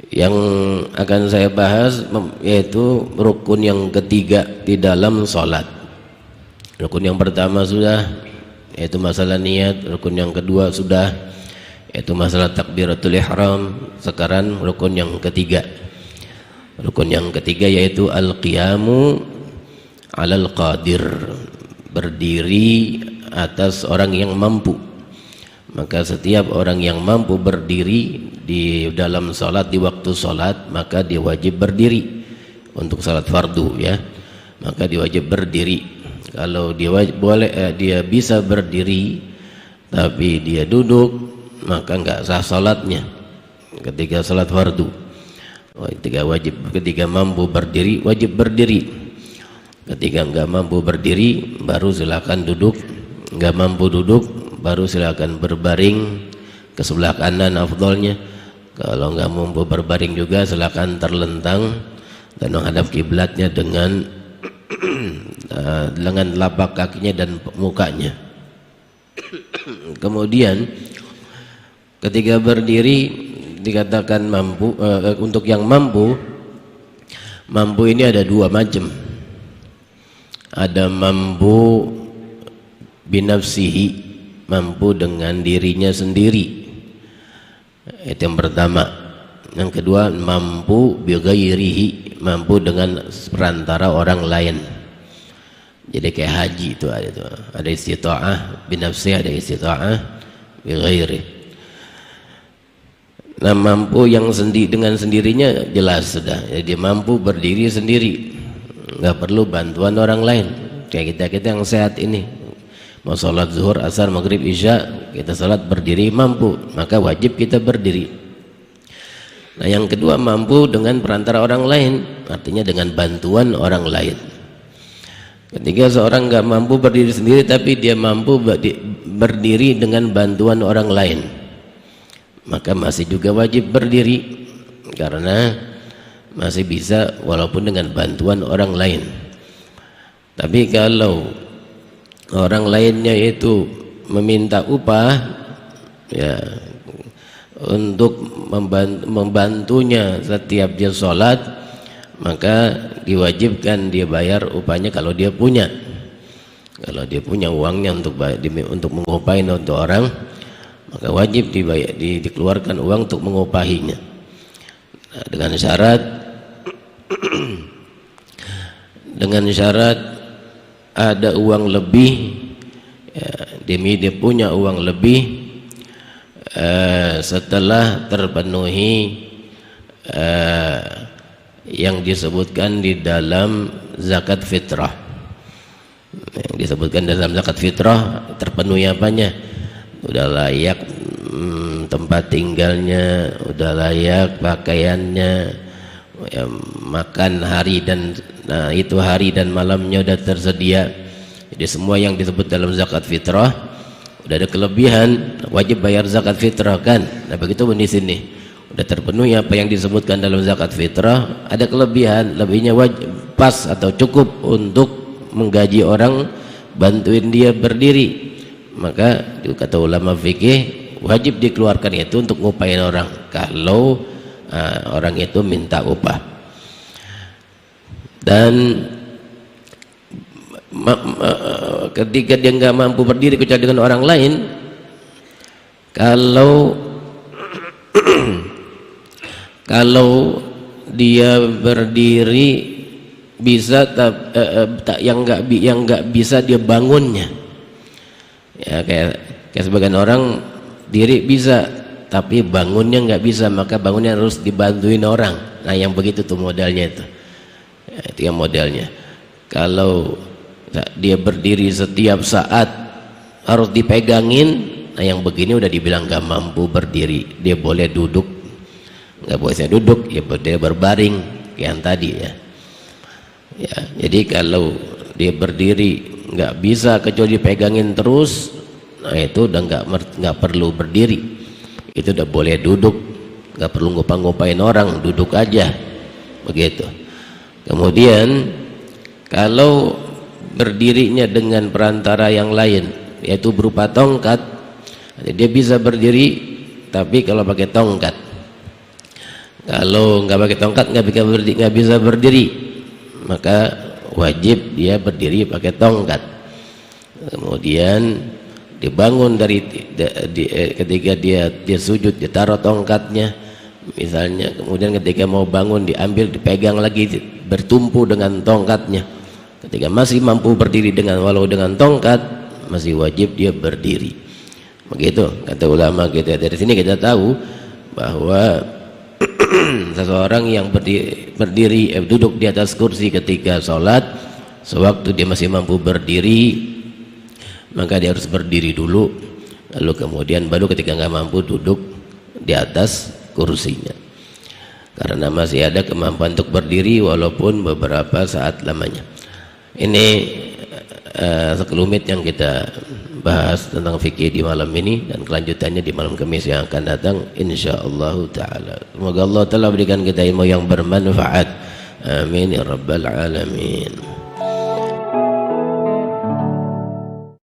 Yang akan saya bahas yaitu rukun yang ketiga di dalam sholat. Rukun yang pertama sudah, yaitu masalah niat. Rukun yang kedua sudah, yaitu masalah takbiratul ihram. Sekarang rukun yang ketiga. Rukun yang ketiga yaitu al-qiyamu alal qadir, berdiri atas orang yang mampu. Maka setiap orang yang mampu berdiri di dalam salat, di waktu salat, maka dia wajib berdiri untuk salat fardu, ya. Maka dia wajib berdiri. Kalau dia dia bisa berdiri tapi dia duduk, maka enggak sah salatnya ketika salat fardu. Ketika mampu berdiri wajib berdiri. Ketika enggak mampu berdiri baru silakan duduk. Enggak mampu duduk baru silakan berbaring ke sebelah kanan afdolnya. Kalau enggak mampu berbaring juga silakan terlentang dan menghadap kiblatnya dengan lengan telapak kakinya dan mukanya. Kemudian ketika berdiri dikatakan mampu, untuk yang mampu ini ada dua macam. Ada mampu binafsihi, mampu dengan dirinya sendiri, itu yang pertama. Yang kedua mampu bighairihi, mampu dengan perantara orang lain. Jadi kayak haji itu ada istita'ah binafsihi, ada istita'ah bighairihi. Nah, mampu yang dengan sendirinya jelas sudah. Jadi dia mampu berdiri sendiri, nggak perlu bantuan orang lain. Kayak kita yang sehat ini, mau sholat zuhur, asar, maghrib, isya, kita sholat berdiri mampu, maka wajib kita berdiri. Nah, yang kedua mampu dengan perantara orang lain, artinya dengan bantuan orang lain. Ketika seorang nggak mampu berdiri sendiri tapi dia mampu berdiri dengan bantuan orang lain, maka masih juga wajib berdiri karena masih bisa walaupun dengan bantuan orang lain. Tapi kalau orang lainnya itu meminta upah, ya, untuk membantunya setiap dia sholat, maka diwajibkan dia bayar upahnya kalau dia punya. Kalau dia punya uangnya untuk mengupahi untuk orang, maka wajib dikeluarkan uang untuk mengupahinya. Nah, dengan syarat ada uang lebih, ya, dia punya uang lebih setelah terpenuhi yang disebutkan di dalam zakat fitrah. Yang disebutkan dalam zakat fitrah terpenuhi apanya? Udah layak tempat tinggalnya, udah layak pakaiannya, ya, makan hari dan itu hari dan malamnya udah tersedia. Jadi semua yang disebut dalam zakat fitrah udah ada kelebihan, wajib bayar zakat fitrah kan. Nah, begitu pun di sini udah terpenuhi apa yang disebutkan dalam zakat fitrah, ada kelebihan, lebihnya wajib, pas atau cukup untuk menggaji orang, bantuin dia berdiri, maka kata ulama fikih wajib dikeluarkan itu untuk ngupain orang kalau orang itu minta upah. Dan ketika dia nggak mampu berdiri kecuali dengan orang lain, kalau dia berdiri bisa yang nggak bisa dia bangunnya, ya, kayak sebagian orang diri bisa tapi bangunnya nggak bisa, maka bangunnya harus dibantuin orang. Nah, yang begitu tuh modelnya itu, ya, itu yang modelnya. Kalau dia berdiri setiap saat harus dipegangin, nah yang begini udah dibilang nggak mampu berdiri. Dia boleh duduk, nggak boleh duduk, ya boleh berbaring yang tadi, ya. Ya, jadi kalau dia berdiri nggak bisa kecuali dipegangin terus, nah itu udah nggak perlu berdiri, itu udah boleh duduk, nggak perlu ngupain orang, duduk aja begitu. Kemudian kalau berdirinya dengan perantara yang lain, yaitu berupa tongkat, dia bisa berdiri tapi kalau pakai tongkat. Kalau nggak pakai tongkat nggak bisa berdiri, maka wajib dia berdiri pakai tongkat. Kemudian dibangun ketika dia sujud ditaruh tongkatnya misalnya, kemudian ketika mau bangun diambil dipegang lagi bertumpu dengan tongkatnya. Ketika masih mampu berdiri walau dengan tongkat, masih wajib dia berdiri. Begitu kata ulama kita. Dari sini kita tahu bahwa seseorang yang duduk di atas kursi ketika sholat, sewaktu dia masih mampu berdiri, maka dia harus berdiri dulu, lalu kemudian baru ketika nggak mampu duduk di atas kursinya, karena masih ada kemampuan untuk berdiri walaupun beberapa saat lamanya. Ini sekelumit yang kita bahas tentang fikih di malam ini, dan kelanjutannya di malam Kamis yang akan datang insyaallah taala. Semoga Allah telah berikan kita ilmu yang bermanfaat. Amin ya rabbal alamin.